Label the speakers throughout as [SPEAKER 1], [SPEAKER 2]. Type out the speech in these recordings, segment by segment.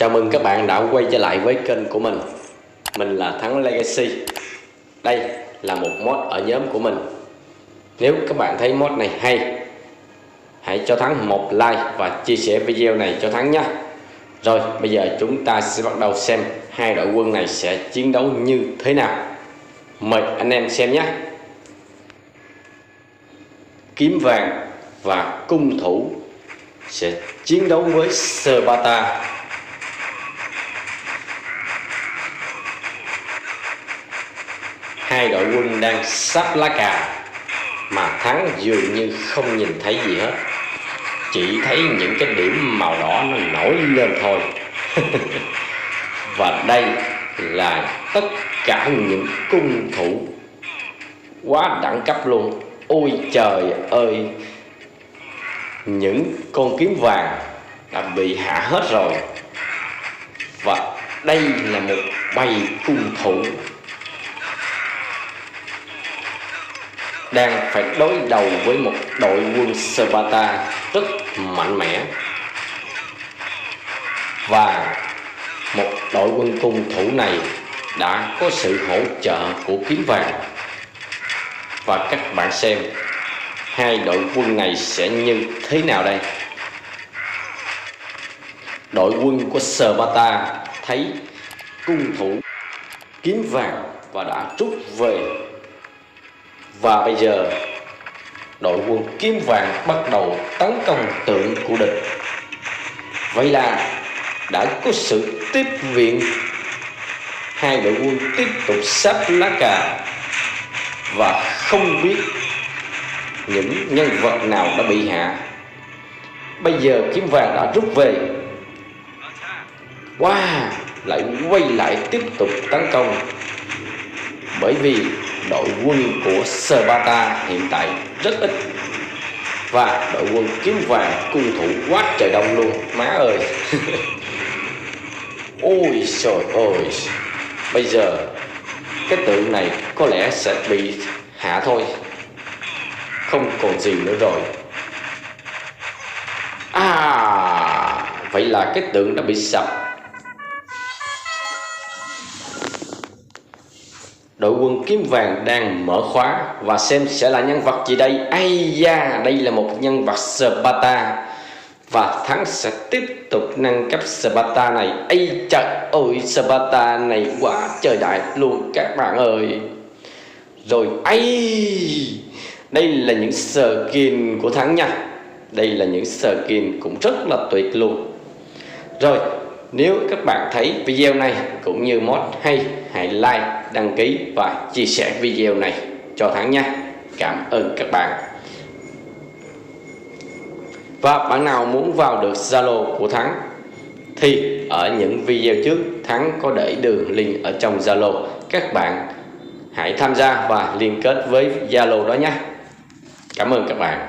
[SPEAKER 1] Chào mừng các bạn đã quay trở lại với kênh của mình. Mình là Thắng Legacy. Đây là một mod ở nhóm của mình. Nếu các bạn thấy mod này hay, hãy cho Thắng một like và chia sẻ video này cho Thắng nhé. Rồi bây giờ chúng ta sẽ bắt đầu xem hai đội quân này sẽ chiến đấu như thế nào. Mời anh em xem nhé. Kiếm vàng và cung thủ sẽ chiến đấu với Sparta. Hai đội quân đang sắp lá cà mà Thắng dường như không nhìn thấy gì hết, chỉ thấy những cái điểm màu đỏ nó nổi lên thôi. Và đây là tất cả những cung thủ quá đẳng cấp luôn. Ôi trời ơi, những con kiếm vàng đã bị hạ hết rồi. Và đây là một bầy cung thủ đang phải đối đầu với một đội quân Sparta rất mạnh mẽ. Và một đội quân cung thủ này đã có sự hỗ trợ của kiếm vàng. Và các bạn xem hai đội quân này sẽ như thế nào đây. Đội quân của Sparta thấy cung thủ kiếm vàng và đã rút về. Và bây giờ đội quân kiếm vàng bắt đầu tấn công tượng của địch. Vậy là đã có sự tiếp viện. Hai đội quân tiếp tục sắp lá cà và không biết những nhân vật nào đã bị hạ. Bây giờ kiếm vàng đã rút về. Wow, lại quay lại tiếp tục tấn công. Bởi vì đội quân của Sparta hiện tại rất ít và đội quân kiếm vàng cung thủ quá trời đông luôn, má ơi. Ôi trời ơi, bây giờ cái tượng này có lẽ sẽ bị hạ thôi, không còn gì nữa rồi. Vậy là cái tượng đã bị sập. Đội quân kiếm vàng đang mở khóa và xem sẽ là nhân vật gì đây. Ây da, đây là một nhân vật Sparta. Và Thắng sẽ tiếp tục nâng cấp Sparta này. Ây trời ơi, Sparta này quá trời đại luôn các bạn ơi. Rồi, đây là những skin của Thắng nha. Đây là những skin cũng rất là tuyệt luôn. Rồi, nếu các bạn thấy video này cũng như mod hay, hãy like, đăng ký và chia sẻ video này cho Thắng nha. Cảm ơn các bạn. Và bạn nào muốn vào được Zalo của Thắng thì ở những video trước Thắng có để đường link ở trong Zalo. Các bạn hãy tham gia và liên kết với Zalo đó nhé. Cảm ơn các bạn.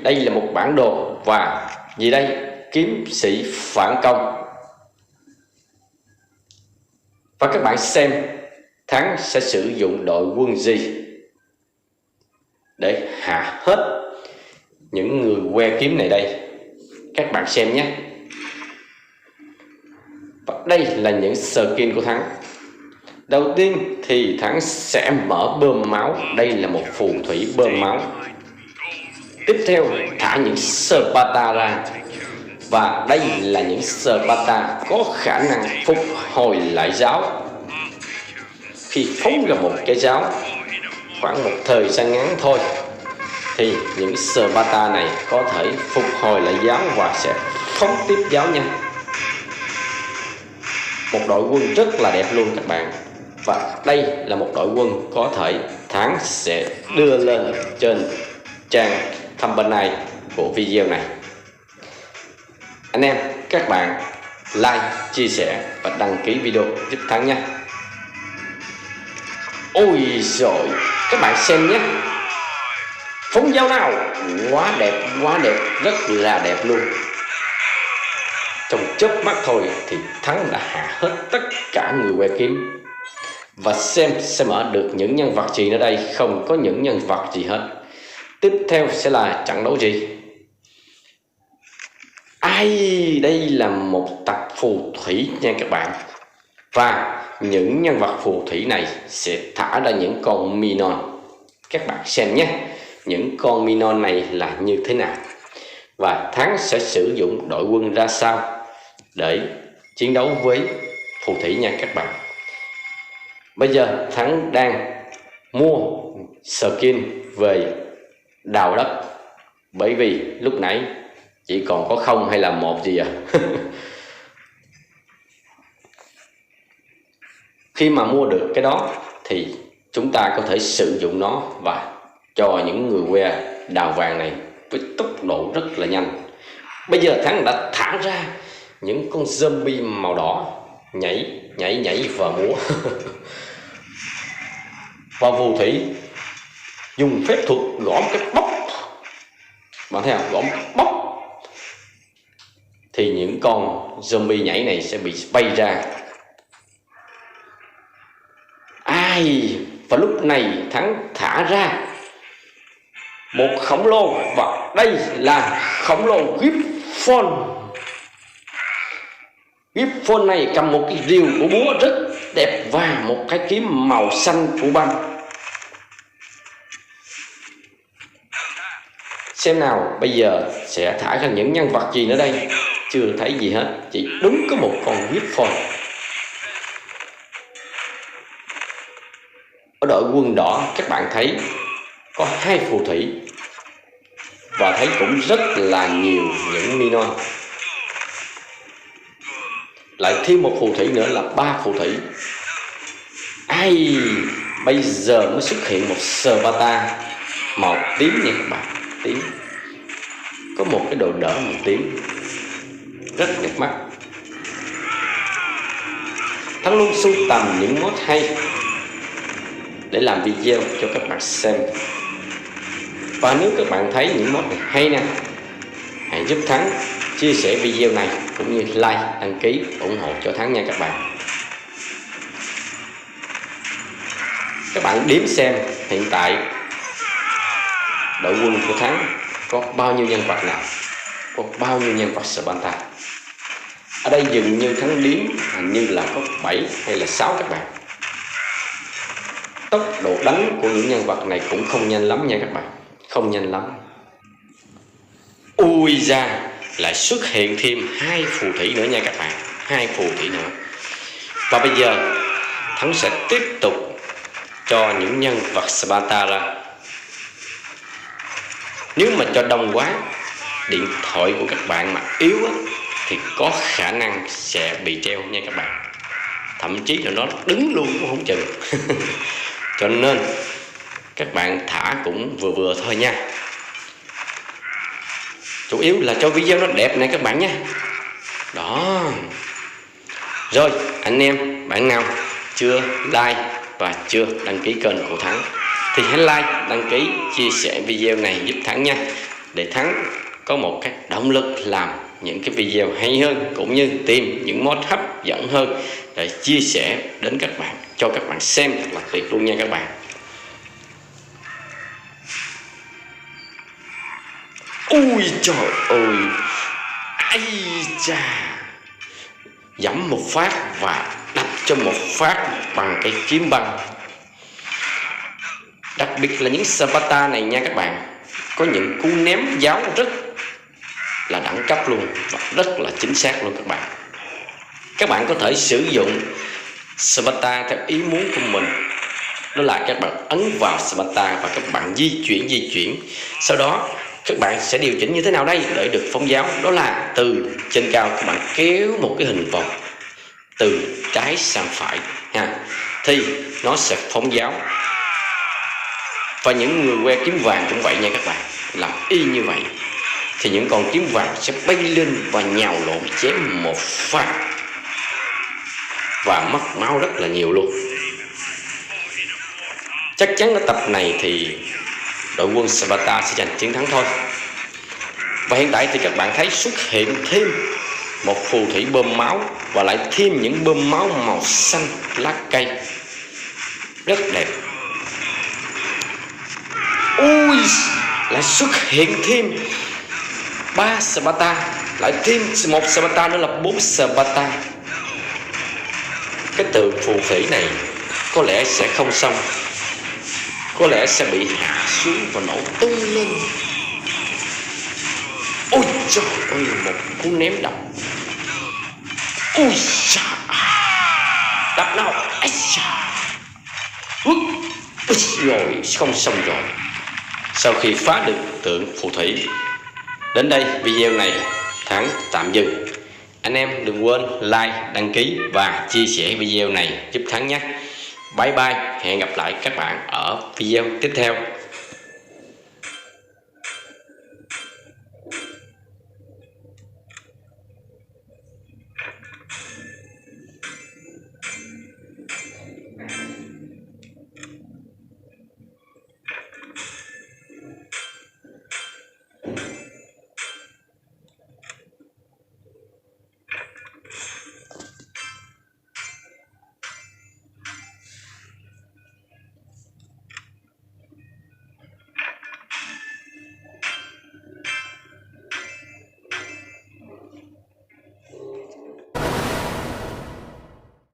[SPEAKER 1] Đây là một bản đồ và gì đây? Kiếm sĩ phản công. Và các bạn xem Thắng sẽ sử dụng đội quân gì để hạ hết những người que kiếm này đây. Các bạn xem nhé. Và đây là những skin của Thắng. Đầu tiên thì Thắng sẽ mở bơm máu. Đây là một phù thủy bơm máu. Tiếp theo thả những Sparta ra. Và đây là những Sparta có khả năng phục hồi lại giáo. Khi phóng ra một cái giáo khoảng một thời gian ngắn thôi thì những Sparta này có thể phục hồi lại giáo và sẽ phóng tiếp giáo nhanh. Một đội quân rất là đẹp luôn các bạn. Và đây là một đội quân có thể Thắng sẽ đưa lên trên trang thumbnail của video này. Anh em, các bạn like, chia sẻ và đăng ký video giúp Thắng nhé. Ôi rồi, các bạn xem nhé. Phóng giáo nào, quá đẹp, rất là đẹp luôn. Trong chớp mắt thôi thì Thắng đã hạ hết tất cả người que kiếm. Và xem sẽ mở được những nhân vật gì nữa đây. Không có những nhân vật gì hết. Tiếp theo sẽ là trận đấu gì? Đây là một tập phù thủy nha các bạn. Và những nhân vật phù thủy này sẽ thả ra những con Minon. Các bạn xem nhé, những con Minon này là như thế nào, và Thắng sẽ sử dụng đội quân ra sao để chiến đấu với phù thủy nha các bạn. Bây giờ Thắng đang mua skin về đào đất, bởi vì lúc nãy chỉ còn có 0 hay là 1 gì à. Khi mà mua được cái đó thì chúng ta có thể sử dụng nó và cho những người que đào vàng này với tốc độ rất là nhanh. Bây giờ Thắng đã thả ra những con zombie màu đỏ nhảy và múa. Và phù thủy dùng phép thuật gõ cái bóc, bạn thấy không, gõ bóc thì những con zombie nhảy này sẽ bị bay ra. Và lúc này Thắng thả ra một khổng lồ, và đây là khổng lồ Griffon. Griffon này cầm một cái rìu của búa rất đẹp và một cái kiếm màu xanh của băng. Xem nào, bây giờ sẽ thả ra những nhân vật gì nữa đây? Chưa thấy gì hết, chỉ đúng có một con Griffon. Ở đội quân đỏ các bạn thấy có 2 phù thủy, và thấy cũng rất là nhiều những Minon. Lại thêm một phù thủy nữa là 3 phù thủy. Bây giờ mới xuất hiện một Sparta màu tím nha các bạn, tím. Có một cái đồ đỡ màu tím rất đẹp mắt. Thắng luôn sưu tầm những mod hay để làm video cho các bạn xem. Và nếu các bạn thấy những mod này hay nè, hãy giúp Thắng chia sẻ video này cũng như like, đăng ký, ủng hộ cho Thắng nha các bạn. Các bạn đếm xem hiện tại đội quân của Thắng có bao nhiêu nhân vật nào, có bao nhiêu nhân vật Sparta. Ở đây dường như Thắng đếm hình như là có 7 hay là 6 các bạn. Tốc độ đánh của những nhân vật này cũng không nhanh lắm nha các bạn, không nhanh lắm. Lại xuất hiện thêm 2 phù thủy nữa nha các bạn, 2 phù thủy nữa. Và bây giờ Thắng sẽ tiếp tục cho những nhân vật Sparta ra. Nếu mà cho đông quá, điện thoại của các bạn mà yếu á, thì có khả năng sẽ bị treo nha các bạn. Thậm chí là nó đứng luôn cũng không chừng. Cho nên các bạn thả cũng vừa vừa thôi nha. Chủ yếu là cho video nó đẹp này các bạn nha. Đó. Rồi anh em bạn nào chưa like và chưa đăng ký kênh của Thắng thì hãy like, đăng ký, chia sẻ video này giúp Thắng nha, để Thắng có một cái động lực làm những cái video hay hơn, cũng như tìm những mod hấp dẫn hơn để chia sẻ đến các bạn, cho các bạn xem thật là tuyệt luôn nha các bạn. Trời ơi, giẫm một phát và đập cho một phát bằng cái kiếm băng. Đặc biệt là những Sparta này nha các bạn, có những cú ném giáo rất là đẳng cấp luôn và rất là chính xác luôn các bạn. Các bạn có thể sử dụng Sparta theo ý muốn của mình. Đó là các bạn ấn vào Sparta và các bạn di chuyển. Sau đó các bạn sẽ điều chỉnh như thế nào đây để được phóng giáo? Đó là từ trên cao các bạn kéo một cái hình vòng từ trái sang phải ha, thì nó sẽ phóng giáo. Và những người que kiếm vàng cũng vậy nha các bạn, làm y như vậy thì những con kiếm vàng sẽ bay lên và nhào lộn chém một phát và mất máu rất là nhiều luôn. Chắc chắn ở tập này thì đội quân Sparta sẽ giành chiến thắng thôi. Và hiện tại thì các bạn thấy xuất hiện thêm một phù thủy bơm máu, và lại thêm những bơm máu màu xanh lá cây rất đẹp. Lại xuất hiện thêm 3 Sparta lại thêm một Sparta nữa là 4 Sparta. Cái tượng phù thủy này có lẽ sẽ không xong, có lẽ sẽ bị hạ xuống và nổ tung lên. Ôi trời ơi, một cú ném độc. Ui xa, đập nào. Rồi không xong rồi. Sau khi phá được tượng phù thủy, đến đây video này Thắng tạm dừng. Anh em đừng quên like, đăng ký và chia sẻ video này giúp Thắng nhé. Bye bye, hẹn gặp lại các bạn ở video tiếp theo.